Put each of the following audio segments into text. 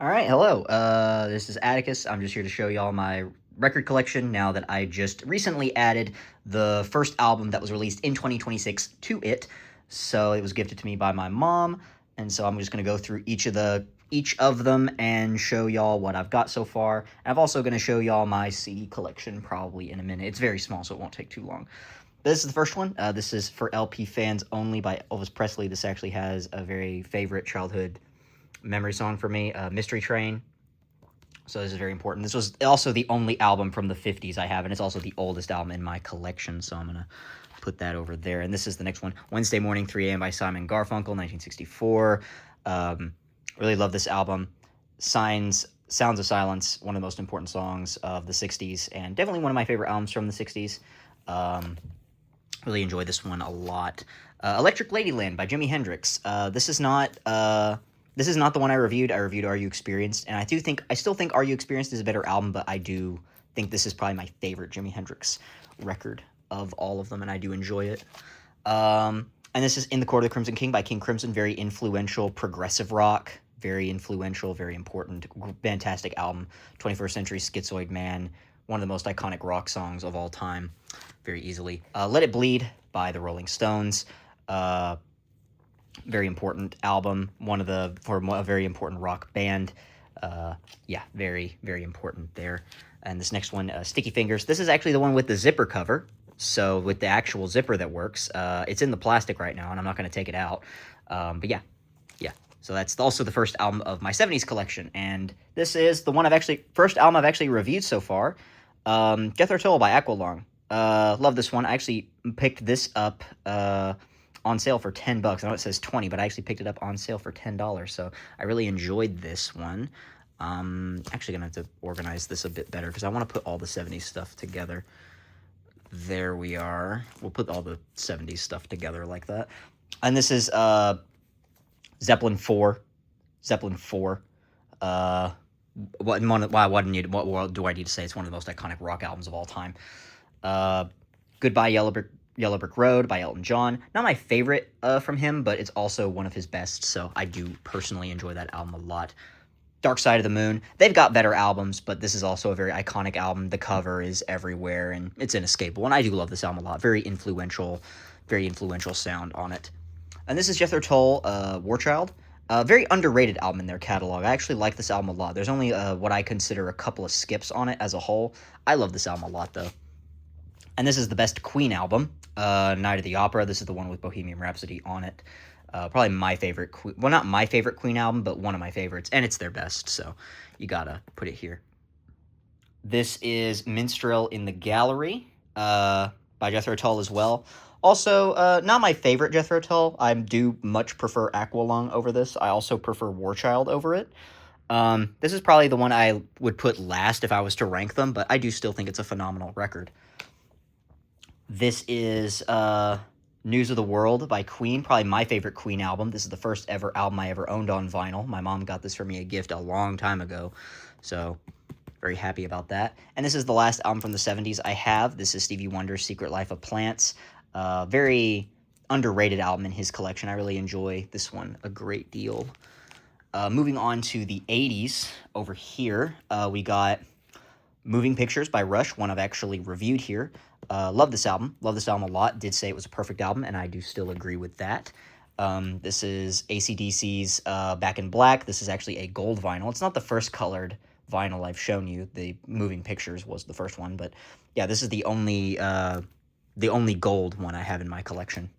All right, hello. This is Atticus. I'm just here to show y'all my record collection now that I just recently added the first album that was released in 2026 to it. So it was gifted to me by my mom, and so I'm just gonna go through each of them and show y'all what I've got so far. And I'm also gonna show y'all my CD collection probably in a minute. It's very small, so it won't take too long. This is the first one. This is for LP fans only by Elvis Presley. This actually has a very favorite childhood memory song for me, Mystery Train. So this is very important. This was also the only album from the 50s I have, and it's also the oldest album in my collection, so I'm going to put that over there. And this is the next one, Wednesday Morning, 3 a.m. by Simon Garfunkel, 1964. Really love this album. Sounds of Silence, one of the most important songs of the 60s, and definitely one of my favorite albums from the 60s. Really enjoy this one a lot. Electric Ladyland by Jimi Hendrix. This is not the one I reviewed. I reviewed Are You Experienced, and I still think Are You Experienced is a better album, but I do think this is probably my favorite Jimi Hendrix record of all of them, and I do enjoy it. And this is In the Court of the Crimson King by King Crimson. Very influential progressive rock. Very influential, very important, fantastic album. 21st Century Schizoid Man. One of the most iconic rock songs of all time. Very easily. Let It Bleed by the Rolling Stones. Very important album. For a very important rock band. Yeah, very, very important there. And this next one, Sticky Fingers. This is actually the one with the zipper cover. So with the actual zipper that works. It's in the plastic right now, and I'm not going to take it out. But yeah. So that's also the first album of my 70s collection. And this is the first album I've actually reviewed so far. Jethro Tull by Aqualung. Love this one. I actually picked this up on sale for $10. I know it says 20, but I actually picked it up on sale for $10. So I really enjoyed this one. Actually gonna have to organize this a bit better because I want to put all the 70s stuff together. There we are. We'll put all the 70s stuff together like that. And this is Zeppelin 4. Zeppelin 4. What do I need to say? It's one of the most iconic rock albums of all time. Goodbye Yellow Brick Road by Elton John. Not my favorite from him, but it's also one of his best, so I do personally enjoy that album a lot. Dark Side of the Moon. They've got better albums, but this is also a very iconic album. The cover is everywhere, and it's inescapable, and I do love this album a lot. Very influential sound on it. And this is Jethro Tull, War Child. Very underrated album in their catalog. I actually like this album a lot. There's only what I consider a couple of skips on it as a whole. I love this album a lot, though. And this is the best Queen album, Night of the Opera. This is the one with Bohemian Rhapsody on it. Probably my favorite not my favorite Queen album, but one of my favorites, and it's their best, so you gotta put it here. This is Minstrel in the Gallery by Jethro Tull as well. Also, not my favorite Jethro Tull. I do much prefer Aqualung over this. I also prefer War Child over it. This is probably the one I would put last if I was to rank them, but I do still think it's a phenomenal record. This is News of the World by Queen, probably my favorite Queen album. This is the first ever album I ever owned on vinyl. My mom got this for me a gift a long time ago, so very happy about that. And this is the last album from the 70s I have. This is Stevie Wonder's Secret Life of Plants. Very underrated album in his collection. I really enjoy this one a great deal. Moving on to the 80s, over here, we got Moving Pictures by Rush, one I've actually reviewed here. Love this album. Love this album a lot. Did say it was a perfect album, and I do still agree with that. This is AC/DC's Back in Black. This is actually a gold vinyl. It's not the first colored vinyl I've shown you. The Moving Pictures was the first one, but yeah, this is the only gold one I have in my collection.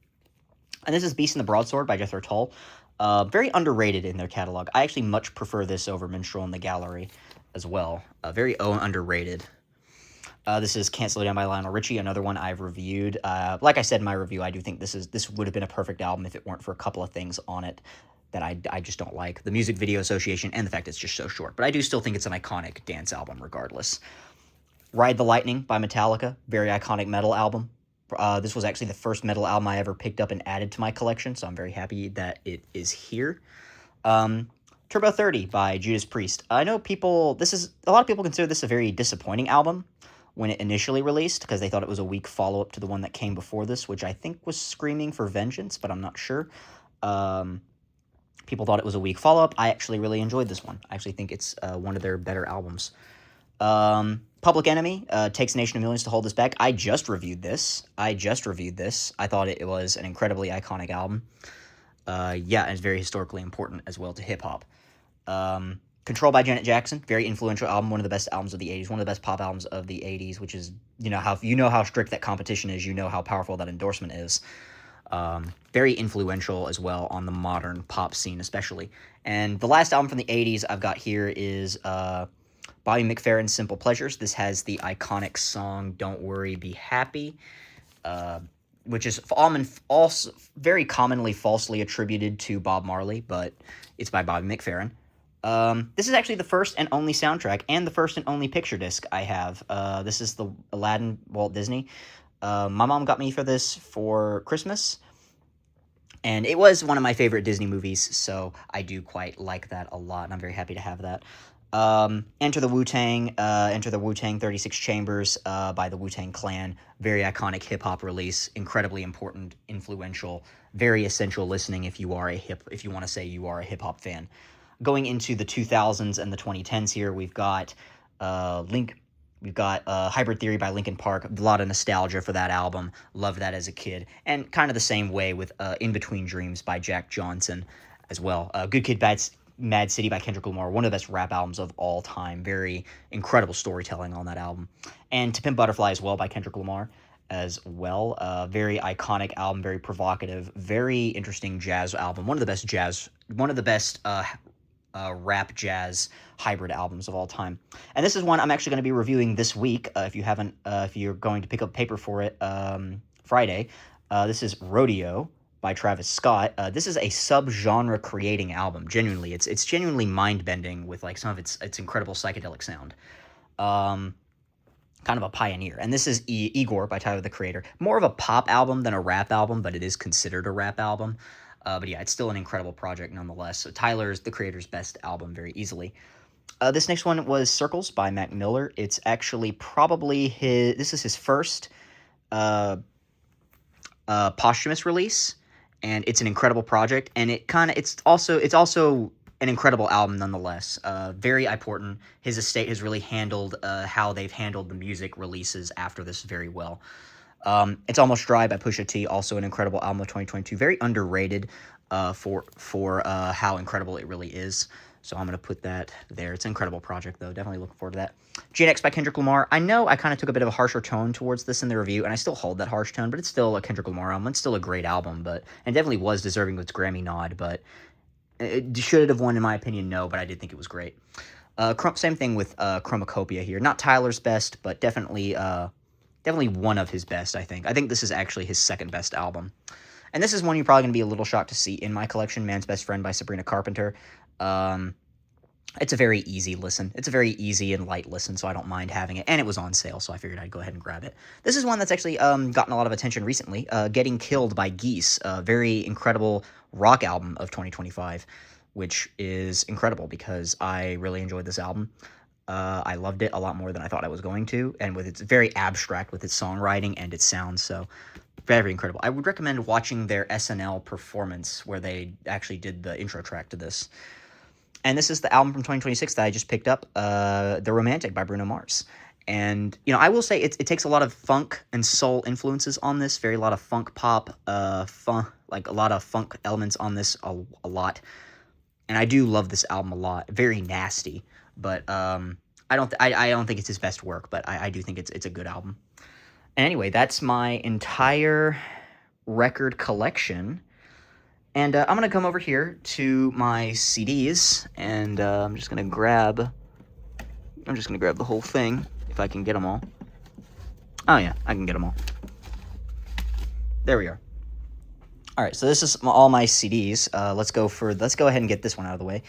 And this is Beast in the Broadsword by Jethro Tull. Very underrated in their catalog. I actually much prefer this over Minstrel in the Gallery as well. Very underrated. This is Can't Slow Down by Lionel Richie, another one I've reviewed. Like I said in my review, I do think this would have been a perfect album if it weren't for a couple of things on it that I just don't like. The music video association and the fact it's just so short. But I do still think it's an iconic dance album regardless. Ride the Lightning by Metallica, very iconic metal album. This was actually the first metal album I ever picked up and added to my collection, so I'm very happy that it is here. Turbo 30 by Judas Priest. I know a lot of people consider this a very disappointing album when it initially released because they thought it was a weak follow-up to the one that came before this, which I think was Screaming for Vengeance, but I'm not sure. People thought it was a weak follow-up. I actually really enjoyed this one. I actually think it's one of their better albums. Public Enemy takes Nation of Millions to hold us back. I just reviewed this. I thought it was an incredibly iconic album. Yeah, and it's very historically important as well to hip-hop. Control by Janet Jackson, very influential album, one of the best albums of the 80s, one of the best pop albums of the 80s, which is, you know how strict that competition is, you know how powerful that endorsement is. Very influential as well on the modern pop scene especially. And the last album from the 80s I've got here is Bobby McFerrin's Simple Pleasures. This has the iconic song Don't Worry, Be Happy, which is also very commonly falsely attributed to Bob Marley, but it's by Bobby McFerrin. This is actually the first and only soundtrack and the first and only picture disc I have. This is the Aladdin Walt Disney. My mom got me for this for Christmas, and it was one of my favorite Disney movies, so I do quite like that a lot, and I'm very happy to have that. Enter the Wu-Tang 36 Chambers by the Wu-Tang Clan. Very iconic hip-hop release, incredibly important, influential, very essential listening if you want to say you are a hip-hop fan. Going into the 2000s and the 2010s here, we've got Hybrid Theory by Linkin Park. A lot of nostalgia for that album. Loved that as a kid. And kind of the same way with In Between Dreams by Jack Johnson as well. Good Kid, Mad City by Kendrick Lamar. One of the best rap albums of all time. Very incredible storytelling on that album. And To Pimp Butterfly as well by Kendrick Lamar as well. Very iconic album. Very provocative. Very interesting jazz album. One of the best rap jazz hybrid albums of all time. And this is one I'm actually going to be reviewing this week. If you're going to pick up paper for it Friday. This is Rodeo by Travis Scott. This is a subgenre creating album. Genuinely, it's genuinely mind bending with like some of its incredible psychedelic sound. Kind of a pioneer. And this is Igor by Tyler the Creator. More of a pop album than a rap album, but it is considered a rap album. But yeah, it's still an incredible project nonetheless. So Tyler's the Creator's best album very easily. This next one was Circles by Mac Miller. It's actually probably his first posthumous release, and it's an incredible project. And it's also an incredible album nonetheless. Very important. His estate has really handled how they've handled the music releases after this very well. It's Almost Dry by Pusha T, also an incredible album of 2022. Very underrated for how incredible it really is. So I'm going to put that there. It's an incredible project, though. Definitely looking forward to that. GNX by Kendrick Lamar. I know I kind of took a bit of a harsher tone towards this in the review, and I still hold that harsh tone, but it's still a Kendrick Lamar album. It's still a great album, and definitely was deserving of its Grammy nod, but should it have won, in my opinion? No, but I did think it was great. Same thing with Chromacopia here. Not Tyler's best, but definitely one of his best, I think. I think this is actually his second best album. And this is one you're probably going to be a little shocked to see in my collection, Man's Best Friend by Sabrina Carpenter. It's a very easy listen. It's a very easy and light listen, so I don't mind having it. And it was on sale, so I figured I'd go ahead and grab it. This is one that's actually gotten a lot of attention recently. Getting Killed by Geese, a very incredible rock album of 2025, which is incredible because I really enjoyed this album. I loved it a lot more than I thought I was going to, and it's very abstract with its songwriting and its sound, so very incredible. I would recommend watching their SNL performance where they actually did the intro track to this. And this is the album from 2026 that I just picked up, The Romantic by Bruno Mars. And, I will say it takes a lot of funk and soul influences on this, a lot of funk pop, a lot of funk elements on this a lot. And I do love this album a lot. Very nasty, but I don't think it's his best work, but I do think it's a good album. And anyway, that's my entire record collection. And I'm going to come over here to my CDs, and I'm just going to grab the whole thing, if I can get them all. Oh yeah, I can get them all. There we are. All right, so this is all my CDs. Let's go ahead and get this one out of the way.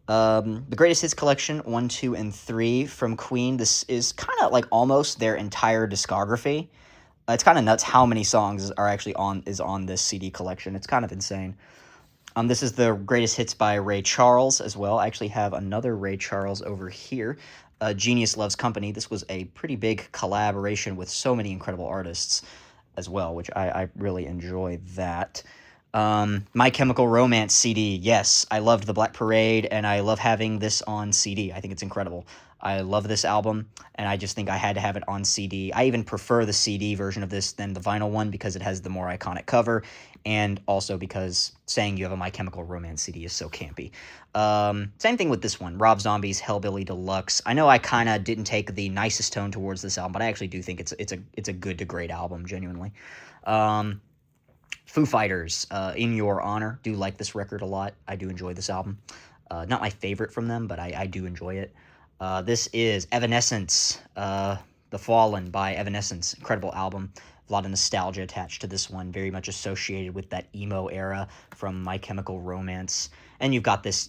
The Greatest Hits Collection 1, 2, and 3 from Queen. This is kind of like almost their entire discography. It's kind of nuts how many songs are actually on this CD collection. It's kind of insane. This is the Greatest Hits by Ray Charles as well. I actually have another Ray Charles over here. Genius Loves Company. This was a pretty big collaboration with so many incredible artists as well, which I really enjoy that. My Chemical Romance CD. Yes, I loved the Black Parade, and I love having this on CD. I think it's incredible. I love this album, and I just think I had to have it on CD. I even prefer the CD version of this than the vinyl one because it has the more iconic cover, and also because saying you have a My Chemical Romance CD is so campy. Same thing with this one, Rob Zombie's Hellbilly Deluxe. I know I kind of didn't take the nicest tone towards this album, but I actually do think it's a good to great album, genuinely. Um, Foo Fighters, In Your Honor. Do like this record a lot. I do enjoy this album. Not my favorite from them, but I do enjoy it. This is Evanescence, The Fallen by Evanescence. Incredible album. A lot of nostalgia attached to this one. Very much associated with that emo era from My Chemical Romance. And you've got this,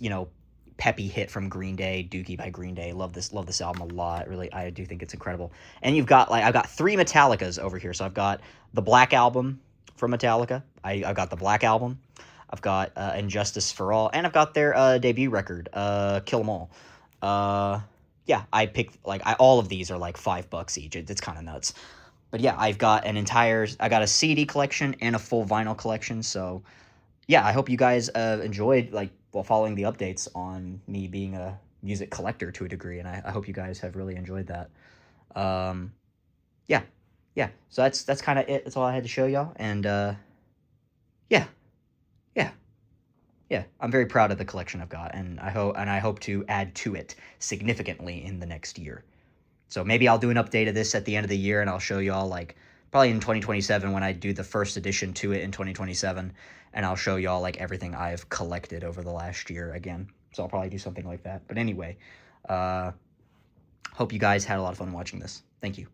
peppy hit from Green Day, Dookie by Green Day. Love this album a lot. Really, I do think it's incredible. And you've got I've got 3 Metallicas over here. So I've got the Black Album from Metallica. I've got the Black Album. I've got Injustice for All, and I've got their debut record, Kill 'Em All. Yeah, I picked all of these are like $5 each. It's kind of nuts. But yeah, I got a CD collection and a full vinyl collection. So yeah, I hope you guys enjoyed while following the updates on me being a music collector to a degree, and I hope you guys have really enjoyed that. Yeah, yeah. So that's kind of it. That's all I had to show y'all, and yeah, yeah, yeah. I'm very proud of the collection I've got, and I hope to add to it significantly in the next year. So maybe I'll do an update of this at the end of the year, and I'll show y'all probably in 2027 when I do the first edition to it in 2027, and I'll show y'all everything I've collected over the last year again. So I'll probably do something like that. But anyway, hope you guys had a lot of fun watching this. Thank you.